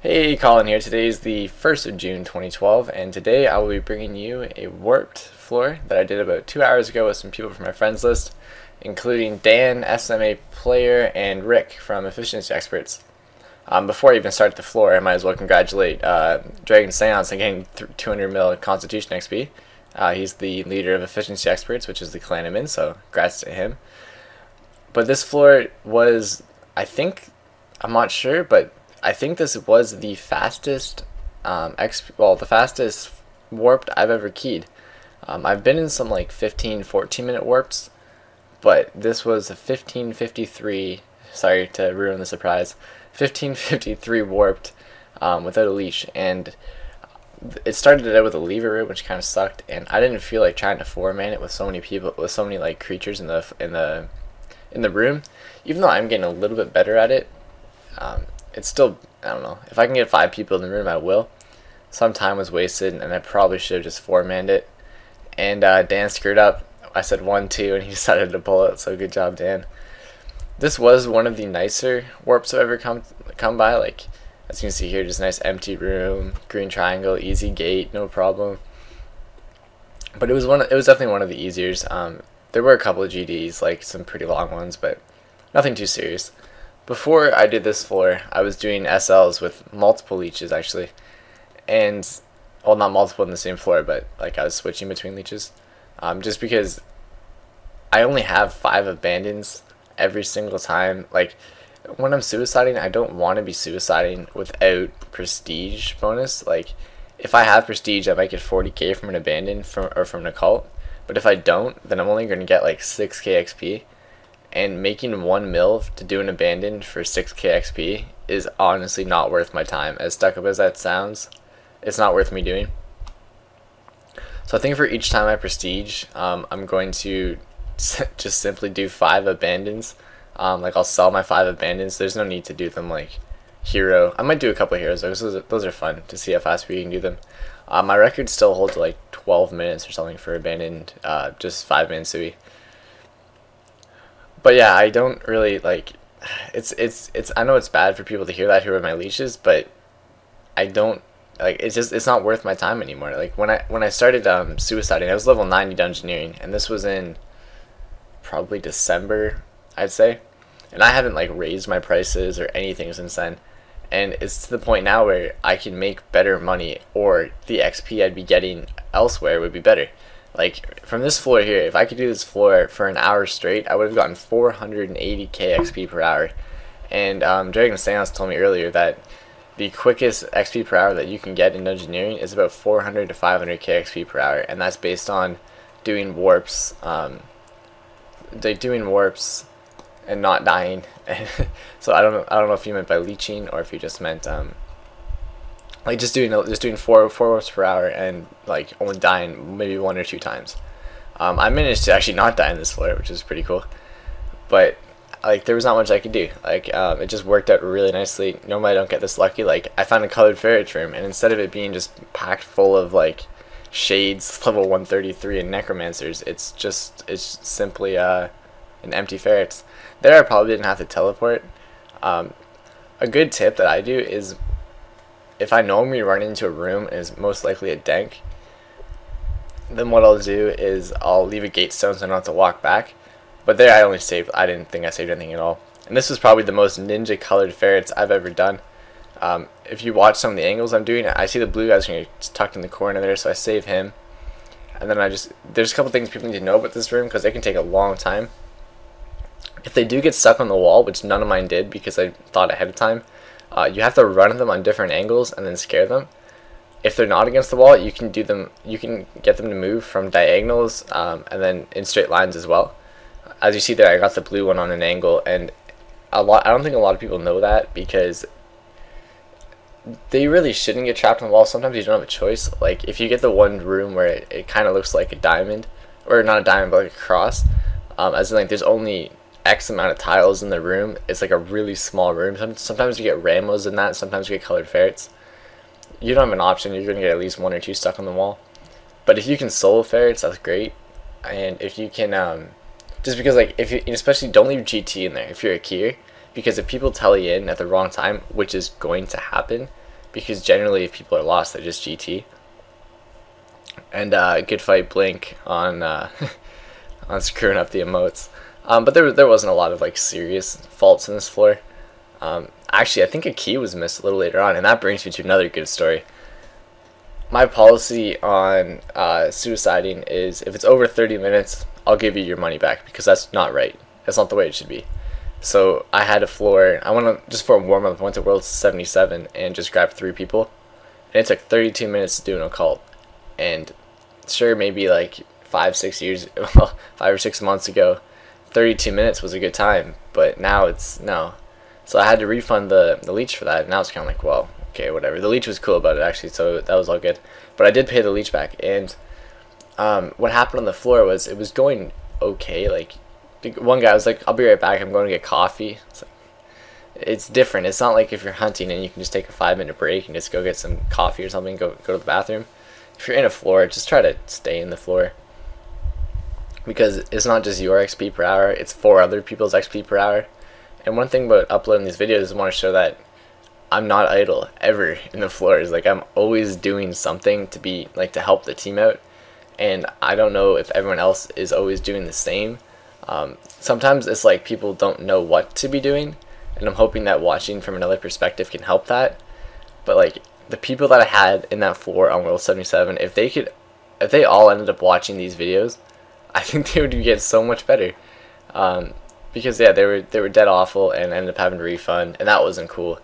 Hey, Colin here. Today is the 1st of June 2012, and today I will be bringing you a warped floor that I did about 2 hours ago with some people from my friends list, including Dan, SMA Player, and Rick from Efficiency Experts. Before I even start the floor, I might as well congratulate Dragon Seance on getting 200 mil Constitution XP. He's the leader of Efficiency Experts, which is the clan I'm in, so congrats to him. But this floor was, I'm not sure, but I think this was the fastest, the fastest warped I've ever keyed. I've been in some like 15, 14-minute warps, but this was a 15:53. Sorry to ruin the surprise. 15:53 warped without a leash, and it started out with a lever route, which kind of sucked, and I didn't feel like trying to four-man it with so many people, with so many like creatures in the room. Even though I'm getting a little bit better at it, it's still, I don't know. If I can get 5 people in the room, I will. Some time was wasted, and I probably should have just four-manned it. And Dan screwed up. I said 1, 2, and he decided to pull it. So good job, Dan. This was one of the nicer warps I've ever come by. Like, as you can see here, just a nice empty room, green triangle, easy gate, no problem. But it was definitely one of the easiers. There were a couple of GDs, like some pretty long ones, but nothing too serious. Before I did this floor, I was doing SLs with multiple leeches actually, and well, not multiple in the same floor, but like I was switching between leeches, just because I only have 5 abandons every single time. Like when I'm suiciding, I don't want to be suiciding without prestige bonus. Like if I have prestige, I might get 40k from an abandon from an occult, but if I don't, then I'm only going to get like 6k XP. And making 1 mil to do an abandon for 6k XP is honestly not worth my time. As stuck up as that sounds, it's not worth me doing. So I think for each time I prestige, I'm going to just simply do 5 abandons. Like I'll sell my 5 abandons. There's no need to do them like hero. I might do a couple of heroes. Those are fun to see how fast we can do them. My record still holds like 12 minutes or something for abandoned, just 5-man sui. But yeah, I don't really like. It's. I know it's bad for people to hear that who are my leashes, but I don't like. It's not worth my time anymore. Like when I started suiciding, I was level 90 Dungeoneering, and this was in probably December, I'd say, and I haven't like raised my prices or anything since then. And it's to the point now where I can make better money, or the XP I'd be getting elsewhere would be better. Like from this floor here, if I could do this floor for an hour straight, I would have gotten 480k XP per hour. And Dragon Seance told me earlier that the quickest XP per hour that you can get in Dungeoneering is about 400 to 500k XP per hour, and that's based on doing warps, and not dying. So I don't know if you meant by leeching or if you just meant like just doing four warps per hour and like only dying maybe 1 or 2 times. I managed to actually not die in this floor, which is pretty cool. But like there was not much I could do. Like it just worked out really nicely. Normally I don't get this lucky. Like I found a colored ferret room, and instead of it being just packed full of like shades level 133 and necromancers, it's simply an empty ferrets. There I probably didn't have to teleport. A good tip that I do is, if I know I'm going to run into a room and it's most likely a dank, then what I'll do is I'll leave a gate stone so I don't have to walk back. But there I didn't think I saved anything at all. And this was probably the most ninja colored ferrets I've ever done. If you watch some of the angles I'm doing, I see the blue guy's going to get tucked in the corner there, so I save him. And then there's a couple things people need to know about this room, because they can take a long time. If they do get stuck on the wall, which none of mine did because I thought ahead of time, you have to run them on different angles and then scare them. If they're not against the wall, you can get them to move from diagonals, and then in straight lines as well. As you see there, I got the blue one on an angle, and I don't think a lot of people know that, because they really shouldn't get trapped on the wall. Sometimes you don't have a choice. Like if you get the one room where it kind of looks like a diamond, or not a diamond but like a cross, as in like there's only X amount of tiles in the room. It's like a really small room. Sometimes you get Ramos in that, sometimes you get colored ferrets. You don't have an option. You're going to get at least 1 or 2 stuck on the wall. But if you can solo ferrets, that's great. And if you can, just because like, if you, especially don't leave GT in there if you're a keyer, because if people tell you in at the wrong time, which is going to happen, because generally if people are lost, they just GT. And good fight Blink on on screwing up the emotes. But there wasn't a lot of like serious faults in this floor. Actually, I think a key was missed a little later on, and that brings me to another good story. My policy on suiciding is if it's over 30 minutes, I'll give you your money back, because that's not right. That's not the way it should be. So I had a floor, I went on, just for a warm-up, I went to World 77 and just grabbed 3 people. And it took 32 minutes to do an occult. And sure, maybe like 5-6 years, well, 5 or 6 months ago, 32 minutes was a good time, but now it's no. So I had to refund the leech for that, and now it's kind of like, well, okay, whatever. The leech was cool about it, actually, so that was all good. But I did pay the leech back, and what happened on the floor was it was going okay. Like, one guy was like, I'll be right back, I'm going to get coffee. It's different. It's not like if you're hunting and you can just take a 5-minute break and just go get some coffee or something, go to the bathroom. If you're in a floor, just try to stay in the floor, because it's not just your XP per hour, it's 4 other people's XP per hour. And one thing about uploading these videos is I want to show that I'm not idle ever in the floors. Like, I'm always doing something to be like to help the team out, and I don't know if everyone else is always doing the same. Sometimes it's like people don't know what to be doing, and I'm hoping that watching from another perspective can help that. But like the people that I had in that floor on World 77, if they all ended up watching these videos, I think they would get so much better. Because yeah, they were dead awful and ended up having to refund, and that wasn't cool,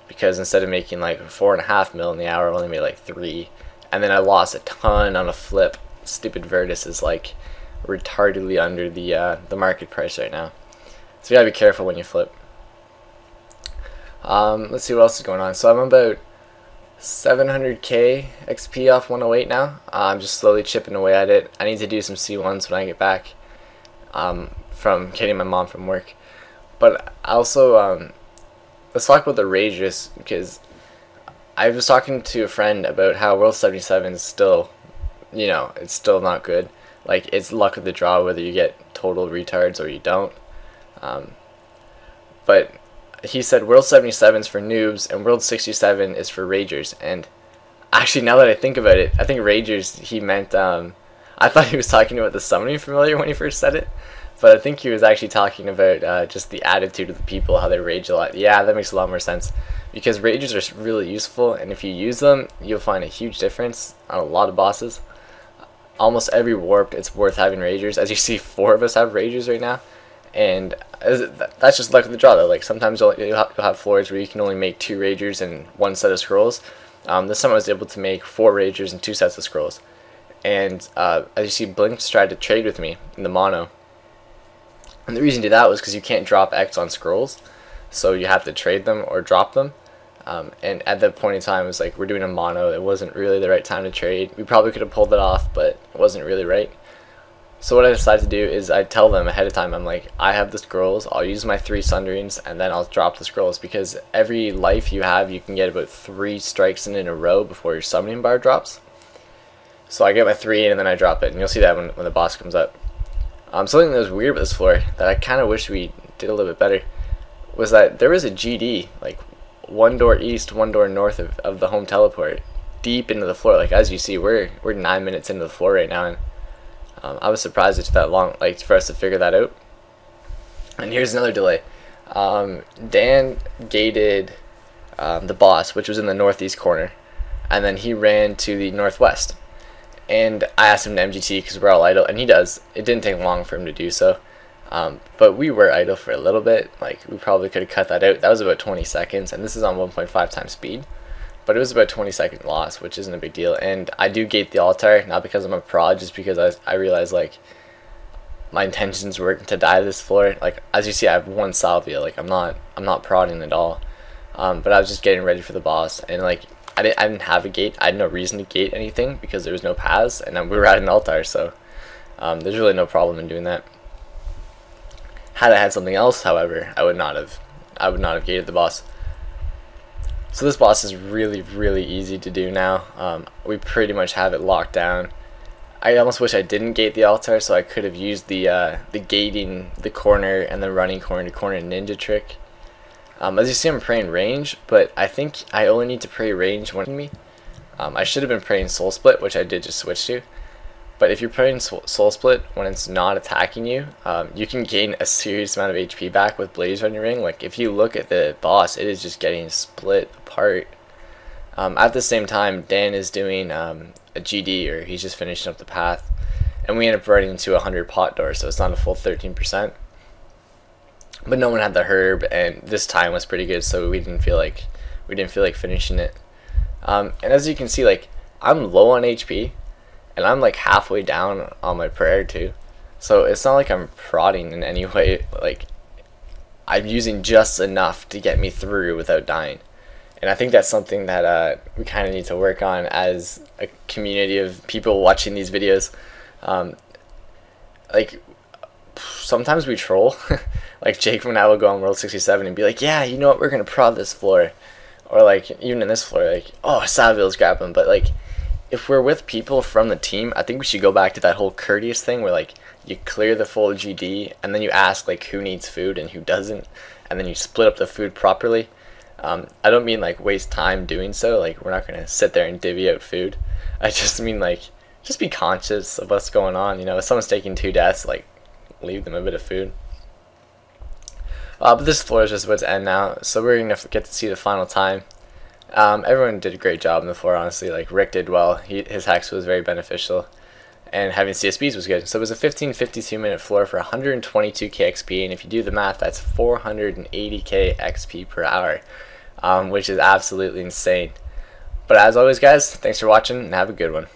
because instead of making like 4.5 mil in the hour, I only made like 3, and then I lost a ton on a flip. Stupid Virtus is like retardedly under the market price right now, so you gotta be careful when you flip. Let's see what else is going on. So I'm about 700k XP off 108 now. I'm just slowly chipping away at it. I need to do some C1s when I get back from getting my mom from work. But also, let's talk about the Ragers, because I was talking to a friend about how World 77 is still, you know, it's still not good. Like, it's luck of the draw whether you get total retards or you don't. But he said World 77 is for noobs and World 67 is for Ragers. And actually, now that I think about it, I think Ragers, he meant, I thought he was talking about the summoning familiar when he first said it. But I think he was actually talking about just the attitude of the people, how they rage a lot. Yeah, that makes a lot more sense, because Ragers are really useful, and if you use them, you'll find a huge difference on a lot of bosses. Almost every warp, it's worth having Ragers. As you see, 4 of us have Ragers right now, and that's just luck of the draw, though. Like, sometimes you'll have floors where you can only make 2 Ragers and 1 set of scrolls. This time I was able to make 4 Ragers and 2 sets of scrolls. And as you see, Blinks tried to trade with me in the mono. And the reason to do that was because you can't drop X on scrolls, so you have to trade them or drop them. And at that point in time, it was like, we're doing a mono. It wasn't really the right time to trade. We probably could have pulled it off, but it wasn't really right. So what I decided to do is I tell them ahead of time, I'm like, I have the scrolls, I'll use my 3 sunderings, and then I'll drop the scrolls, because every life you have, you can get about 3 strikes in a row before your summoning bar drops. So I get my 3 in and then I drop it, and you'll see that when the boss comes up. Something that was weird about this floor that I kind of wish we did a little bit better was that there was a GD, like 1 door east, 1 door north of the home teleport, deep into the floor. Like, as you see, we're 9 minutes into the floor right now, and I was surprised it took that long, like, for us to figure that out. And here's another delay. Dan gated the boss, which was in the northeast corner, and then he ran to the northwest. And I asked him to MGT because we're all idle, and he does. It didn't take long for him to do so. But we were idle for a little bit. Like, we probably could have cut that out. That was about 20 seconds, and this is on 1.5 times speed. But it was about 20-second loss, which isn't a big deal. And I do gate the altar, not because I'm a prod, just because I realized, like, my intentions were to die this floor. Like, as you see, I have 1 salvia. Like, I'm not prodding at all. But I was just getting ready for the boss, and like, I didn't have a gate. I had no reason to gate anything because there was no paths, and then we were at an altar, so there's really no problem in doing that. Had I had something else, however, I would not have gated the boss. So this boss is really, really easy to do now. We pretty much have it locked down. I almost wish I didn't gate the altar, so I could have used the gating the corner and then running corner to corner ninja trick. As you see, I'm praying range, but I think I only need to pray range when me. I should have been praying soul split, which I did just switch to. But if you're praying soul split when it's not attacking you, you can gain a serious amount of HP back with Dungeoneering. Like if you look at the boss, it is just getting split apart. At the same time, Dan is doing a GD, or he's just finishing up the path, and we end up running into 100 pot doors, so it's not a full 13%. But no one had the herb, and this time was pretty good, so we didn't feel like finishing it. And as you can see, like I'm low on HP, and I'm like halfway down on my prayer too, so it's not like I'm prodding in any way. Like I'm using just enough to get me through without dying. And I think that's something that we kind of need to work on as a community of people watching these videos. Like sometimes we troll. Like Jake and I will go on World 67 and be like, yeah, you know what, we're gonna prod this floor, or like even in this floor, like, oh, Saville's grabbing. But like if we're with people from the team, I think we should go back to that whole courteous thing where like you clear the full GD and then you ask like who needs food and who doesn't, and then you split up the food properly. I don't mean like waste time doing so, like we're not gonna sit there and divvy out food. I just mean like just be conscious of what's going on. You know, if someone's taking 2 deaths, like leave them a bit of food. But this floor is just about to end now, so we're gonna get to see the final time. Everyone did a great job on the floor, honestly. Like Rick did well. His hex was very beneficial, and having CSBs was good. So it was a 15:52 minute floor for 122k XP, and if you do the math, that's 480k XP per hour, which is absolutely insane. But as always, guys, thanks for watching and have a good one.